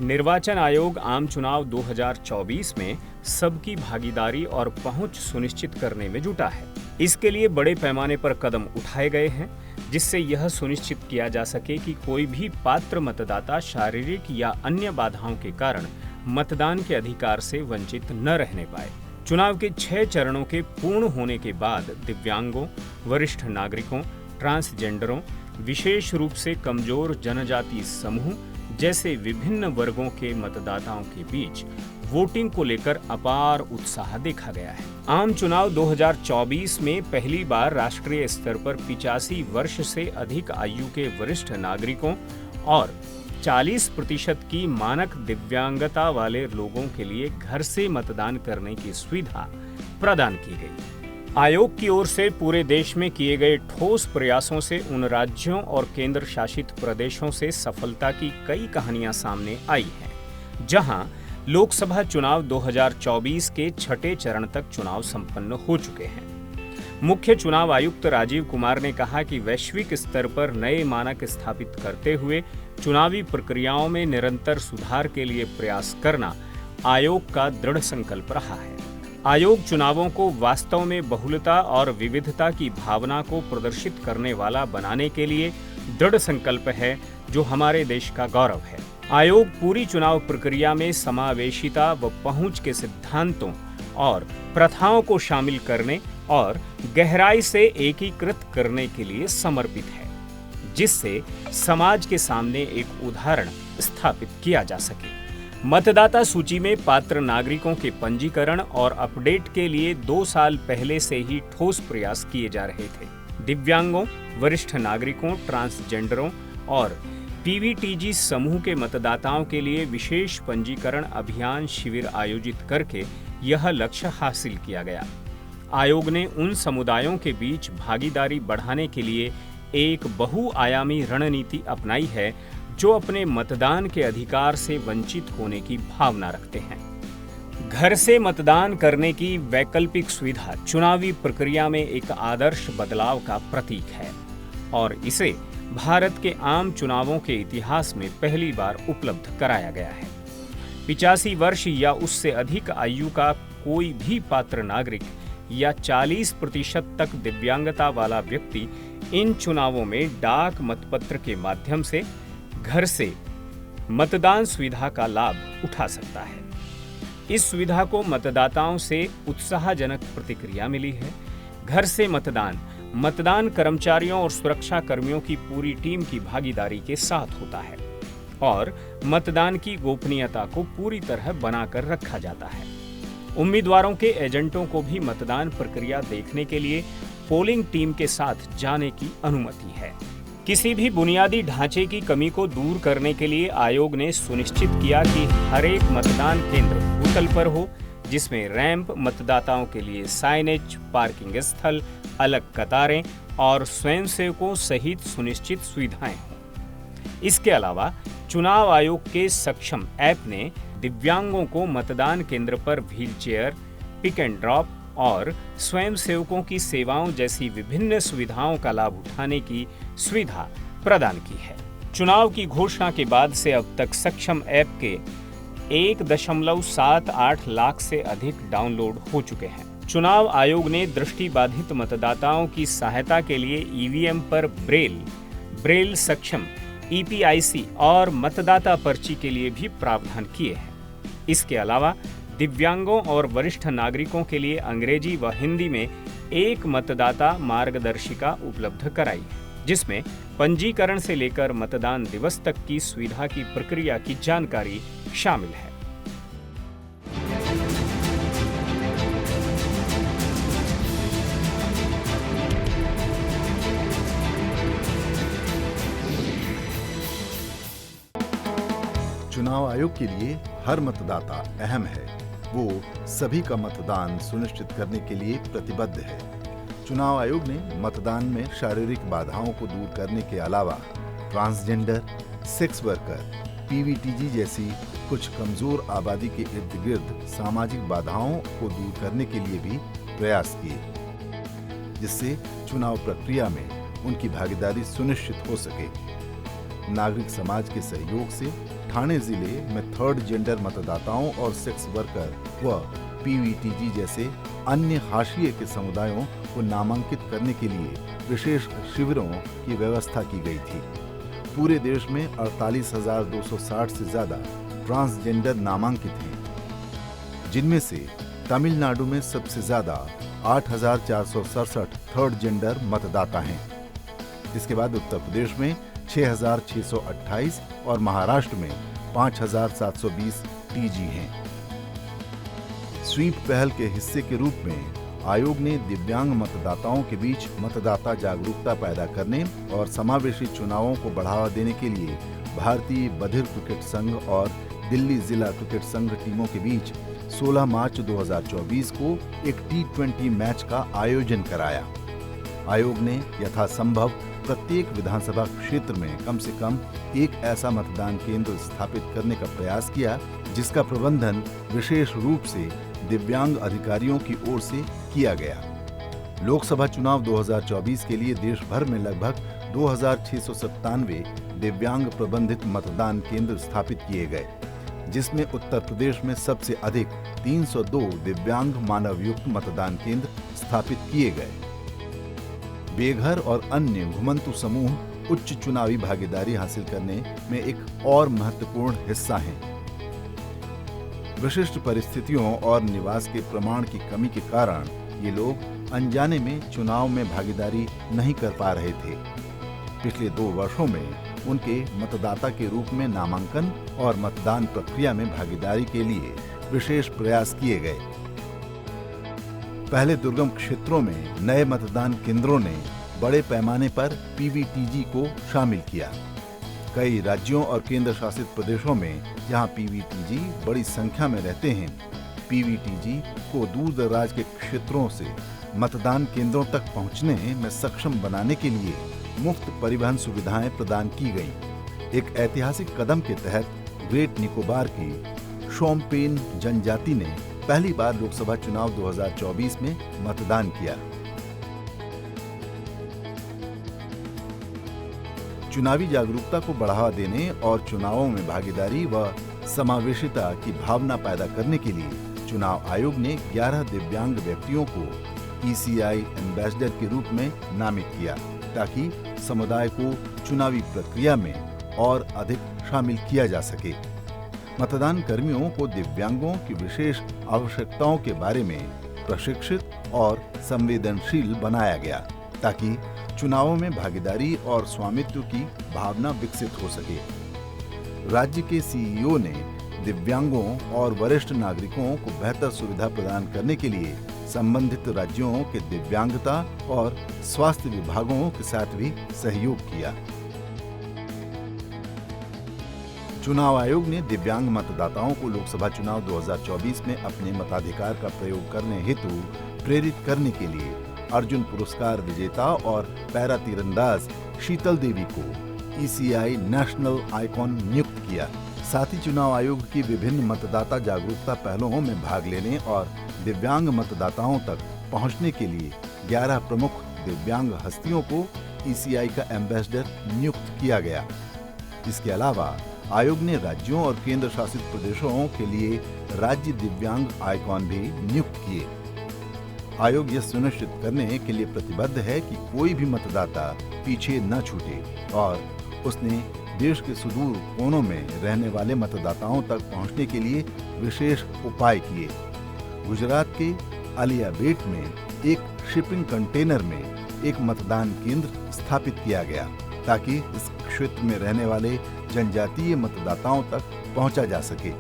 निर्वाचन आयोग आम चुनाव 2024 में सबकी भागीदारी और पहुंच सुनिश्चित करने में जुटा है। इसके लिए बड़े पैमाने पर कदम उठाए गए हैं, जिससे यह सुनिश्चित किया जा सके कि कोई भी पात्र मतदाता शारीरिक या अन्य बाधाओं के कारण मतदान के अधिकार से वंचित न रहने पाए। चुनाव के 6 चरणों के पूर्ण होने के बाद दिव्यांगों, वरिष्ठ नागरिकों, ट्रांसजेंडरों, विशेष रूप से कमजोर जनजातीय समूह जैसे विभिन्न वर्गों के मतदाताओं के बीच वोटिंग को लेकर अपार उत्साह देखा गया है। आम चुनाव 2024 में पहली बार राष्ट्रीय स्तर पर 85 वर्ष से अधिक आयु के वरिष्ठ नागरिकों और 40% की मानक दिव्यांगता वाले लोगों के लिए घर से मतदान करने की सुविधा प्रदान की गई। आयोग की ओर से पूरे देश में किए गए ठोस प्रयासों से उन राज्यों और केंद्र शासित प्रदेशों से सफलता की कई कहानियां सामने आई हैं, जहां लोकसभा चुनाव 2024 के 6ठे चरण तक चुनाव संपन्न हो चुके हैं। मुख्य चुनाव आयुक्त राजीव कुमार ने कहा कि वैश्विक स्तर पर नए मानक स्थापित करते हुए चुनावी प्रक्रियाओं में निरंतर सुधार के लिए प्रयास करना आयोग का दृढ़ संकल्प रहा है। आयोग चुनावों को वास्तव में बहुलता और विविधता की भावना को प्रदर्शित करने वाला बनाने के लिए दृढ़ संकल्प है, जो हमारे देश का गौरव है। आयोग पूरी चुनाव प्रक्रिया में समावेशिता व पहुंच के सिद्धांतों और प्रथाओं को शामिल करने और गहराई से एकीकृत करने के लिए समर्पित है, जिससे समाज के सामने एक उदाहरण स्थापित किया जा सके। मतदाता सूची में पात्र नागरिकों के पंजीकरण और अपडेट के लिए 2 साल पहले से ही ठोस प्रयास किए जा रहे थे। दिव्यांगों, वरिष्ठ नागरिकों, ट्रांसजेंडरों और पीवीटीजी समूह के मतदाताओं के लिए विशेष पंजीकरण अभियान शिविर आयोजित करके यह लक्ष्य हासिल किया गया। आयोग ने उन समुदायों के बीच भागीदारी बढ़ाने के लिए एक बहुआयामी रणनीति अपनाई है, जो अपने मतदान के अधिकार से वंचित होने की भावना रखते हैं। घर से मतदान करने की वैकल्पिक सुविधा चुनावी प्रक्रिया में एक आदर्श बदलाव का प्रतीक है और इसे भारत के आम चुनावों के इतिहास में पहली बार उपलब्ध कराया गया है। 85 वर्ष या उससे अधिक आयु का कोई भी पात्र नागरिक या 40% तक दिव्यांगता वाला व्यक्ति इन चुनावों में डाक मतपत्र के माध्यम से घर से मतदान सुविधा का लाभ उठा सकता है। इस सुविधा को मतदाताओं से उत्साहजनक प्रतिक्रिया मिली है। घर से मतदान कर्मचारियों और सुरक्षा कर्मियों की पूरी टीम की भागीदारी के साथ होता है और मतदान की गोपनीयता को पूरी तरह बनाकर रखा जाता है। उम्मीदवारों के एजेंटों को भी मतदान प्रक्रिया देखने के लिए पोलिंग टीम के साथ जाने की अनुमति है। किसी भी बुनियादी ढांचे की कमी को दूर करने के लिए आयोग ने सुनिश्चित किया कि हर एक मतदान केंद्र भूतल पर हो, जिसमें रैंप, मतदाताओं के लिए साइनेज, पार्किंग स्थल, अलग कतारें और स्वयंसेवकों सहित सुनिश्चित सुविधाएं हों। इसके अलावा चुनाव आयोग के सक्षम ऐप ने दिव्यांगों को मतदान केंद्र पर व्हीलचेयर, पिक एंड ड्रॉप और स्वयंसेवकों की सेवाओं जैसी विभिन्न सुविधाओं का लाभ उठाने की सुविधा प्रदान की है। चुनाव की घोषणा के बाद से अब तक सक्षम ऐप के 1.78 लाख से अधिक डाउनलोड हो चुके हैं। चुनाव आयोग ने दृष्टिबाधित मतदाताओं की सहायता के लिए ईवीएम पर ब्रेल सक्षम ईपीआईसी और मतदाता पर्ची के लिए भी प्रावधान किए हैं। इसके अलावा दिव्यांगों और वरिष्ठ नागरिकों के लिए अंग्रेजी व हिंदी में एक मतदाता मार्गदर्शिका उपलब्ध कराई है, जिसमें पंजीकरण से लेकर मतदान दिवस तक की सुविधा की प्रक्रिया की जानकारी शामिल है। चुनाव आयोग के लिए हर मतदाता अहम है। वो सभी का मतदान सुनिश्चित करने के लिए प्रतिबद्ध है। चुनाव आयोग ने मतदान में शारीरिक बाधाओं को दूर करने के अलावा ट्रांसजेंडर, सेक्स वर्कर, पीवीटीजी जैसी कुछ कमजोर आबादी के इर्द गिर्द सामाजिक बाधाओं को दूर करने के लिए भी प्रयास किए, जिससे चुनाव प्रक्रिया में उनकी भागीदारी सुनिश्चित हो सके। नागरिक समाज के सहयोग से ठाणे जिले में थर्ड जेंडर मतदाताओं और सेक्स वर्कर व पीवीटीजी जैसे अन्य हाशिए के समुदायों को नामांकित करने के लिए विशेष शिविरों की व्यवस्था की गई थी। पूरे देश में 48,260 से ज्यादा ट्रांसजेंडर नामांकित हैं, जिनमें से तमिलनाडु में सबसे ज्यादा 8,467 थर्ड जेंडर मतदाता हैं। इसके बाद उत्तर प्रदेश में 6,628 और महाराष्ट्र में 5,720 टीजी हैं। स्वीप पहल के हिस्से के रूप में आयोग ने दिव्यांग मतदाताओं के बीच मतदाता जागरूकता पैदा करने और समावेशी चुनावों को बढ़ावा देने के लिए भारतीय बधिर क्रिकेट संघ और दिल्ली जिला क्रिकेट संघ टीमों के बीच 16 मार्च 2024 को एक T20 मैच का आयोजन कराया। आयोग ने यथासंभव प्रत्येक विधानसभा क्षेत्र में कम से कम एक ऐसा मतदान केंद्र स्थापित करने का प्रयास किया जिसका प्रबंधन विशेष रूप से दिव्यांग अधिकारियों की ओर से किया गया। लोकसभा चुनाव 2024 के लिए देश भर में लगभग 2,697 दिव्यांग प्रबंधित मतदान केंद्र स्थापित किए गए, जिसमें उत्तर प्रदेश में सबसे अधिक 302 दिव्यांग मानवयुक्त मतदान केंद्र स्थापित किए गए। बेघर और अन्य घुमंतु समूह उच्च चुनावी भागीदारी हासिल करने में एक और महत्वपूर्ण हिस्सा हैं। विशिष्ट परिस्थितियों और निवास के प्रमाण की कमी के कारण ये लोग अनजाने में चुनाव में भागीदारी नहीं कर पा रहे थे। पिछले 2 वर्षों में उनके मतदाता के रूप में नामांकन और मतदान प्रक्रिया में भागीदारी के लिए विशेष प्रयास किए गए। पहले दुर्गम क्षेत्रों में नए मतदान केंद्रों ने बड़े पैमाने पर पीवीटीजी को शामिल किया। कई राज्यों और केंद्र शासित प्रदेशों में जहां पीवीटीजी बड़ी संख्या में रहते हैं, पीवीटीजी को दूर दराज के क्षेत्रों से मतदान केंद्रों तक पहुंचने में सक्षम बनाने के लिए मुफ्त परिवहन सुविधाएं प्रदान की गईं। एक ऐतिहासिक कदम के तहत ग्रेट निकोबार की शोम्पेन जनजाति ने पहली बार लोकसभा चुनाव 2024 में मतदान किया। चुनावी जागरूकता को बढ़ावा देने और चुनावों में भागीदारी व समावेशिता की भावना पैदा करने के लिए चुनाव आयोग ने 11 दिव्यांग व्यक्तियों को ECI एम्बेसडर के रूप में नामित किया, ताकि समुदाय को चुनावी प्रक्रिया में और अधिक शामिल किया जा सके। मतदान कर्मियों को दिव्यांगों की विशेष आवश्यकताओं के बारे में प्रशिक्षित और संवेदनशील बनाया गया, ताकि चुनावों में भागीदारी और स्वामित्व की भावना विकसित हो सके। राज्य के CEO ने दिव्यांगों और वरिष्ठ नागरिकों को बेहतर सुविधा प्रदान करने के लिए संबंधित राज्यों के दिव्यांगता और स्वास्थ्य विभागों के साथ भी सहयोग किया। चुनाव आयोग ने दिव्यांग मतदाताओं को लोकसभा चुनाव 2024 में अपने मताधिकार का प्रयोग करने हेतु प्रेरित करने के लिए अर्जुन पुरस्कार विजेता और पैरा तीरंदाज शीतल देवी को ECI नेशनल आइकॉन नियुक्त किया। साथ ही चुनाव आयोग की विभिन्न मतदाता जागरूकता पहलों में भाग लेने और दिव्यांग मतदाताओं तक पहुंचने के लिए 11 प्रमुख दिव्यांग हस्तियों को ECI का एम्बेसडर नियुक्त किया गया। इसके अलावा आयोग ने राज्यों और केंद्र शासित प्रदेशों के लिए राज्य दिव्यांग आइकॉन भी नियुक्त किए। आयोग यह सुनिश्चित करने के लिए प्रतिबद्ध है कि कोई भी मतदाता पीछे न छूटे और उसने देश के सुदूर कोनों में रहने वाले मतदाताओं तक पहुंचने के लिए विशेष उपाय किए। गुजरात के अलियाबेट में एक शिपिंग कंटेनर में एक मतदान केंद्र स्थापित किया गया, ताकि इस क्षेत्र में रहने वाले जनजातीय मतदाताओं तक पहुंचा जा सके।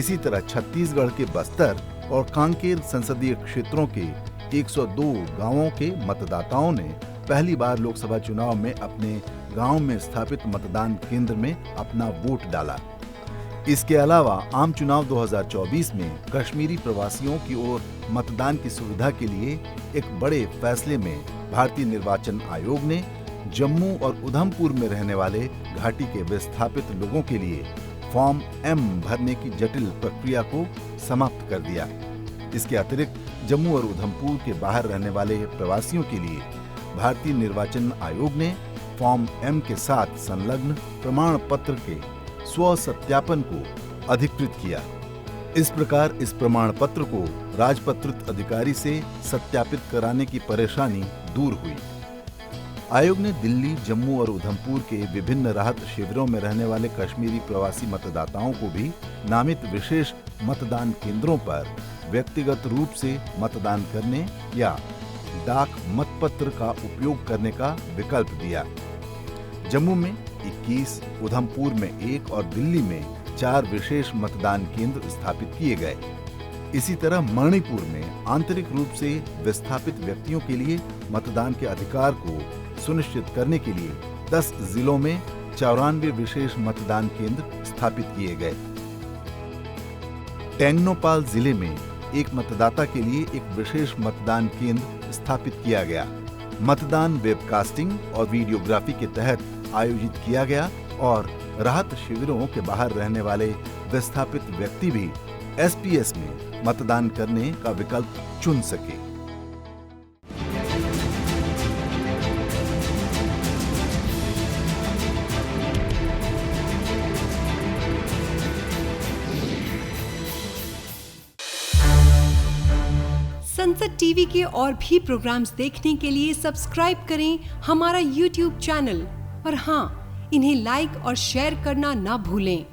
इसी तरह छत्तीसगढ़ के बस्तर और कांकेर संसदीय क्षेत्रों के 102 गांवों के मतदाताओं ने पहली बार लोकसभा चुनाव में अपने गांव में स्थापित मतदान केंद्र में अपना वोट डाला। इसके अलावा आम चुनाव 2024 में कश्मीरी प्रवासियों की ओर मतदान की सुविधा के लिए एक बड़े फैसले में भारतीय निर्वाचन आयोग ने जम्मू और उधमपुर में रहने वाले घाटी के विस्थापित लोगों के लिए फॉर्म M भरने की जटिल प्रक्रिया को समाप्त कर दिया। इसके अतिरिक्त जम्मू और उधमपुर के बाहर रहने वाले प्रवासियों के लिए भारतीय निर्वाचन आयोग ने फॉर्म M के साथ संलग्न प्रमाण पत्र के स्व सत्यापन को अधिकृत किया। इस प्रकार इस प्रमाण पत्र को राजपत्रित अधिकारी से सत्यापित कराने की परेशानी दूर हुई। आयोग ने दिल्ली, जम्मू और उधमपुर के विभिन्न राहत शिविरों में रहने वाले कश्मीरी प्रवासी मतदाताओं को भी नामित विशेष मतदान केंद्रों पर व्यक्तिगत रूप से मतदान करने या डाक मतपत्र का उपयोग करने का विकल्प दिया। जम्मू में 21, उधमपुर में 1 और दिल्ली में 4 विशेष मतदान केंद्र स्थापित किए गए। इसी तरह मणिपुर में आंतरिक रूप से विस्थापित व्यक्तियों के लिए मतदान के अधिकार को सुनिश्चित करने के लिए 10 जिलों में 94 विशेष मतदान केंद्र स्थापित किए गए। टेंगनोपाल जिले में एक मतदाता के लिए एक विशेष मतदान केंद्र स्थापित किया गया। मतदान वेबकास्टिंग और वीडियोग्राफी के तहत आयोजित किया गया और राहत शिविरों के बाहर रहने वाले विस्थापित व्यक्ति भी एसपीएस में मतदान करने का विकल्प चुन सके। संसद टीवी के और भी प्रोग्राम्स देखने के लिए सब्सक्राइब करें हमारा YouTube चैनल और हाँ, इन्हें लाइक और शेयर करना ना भूलें।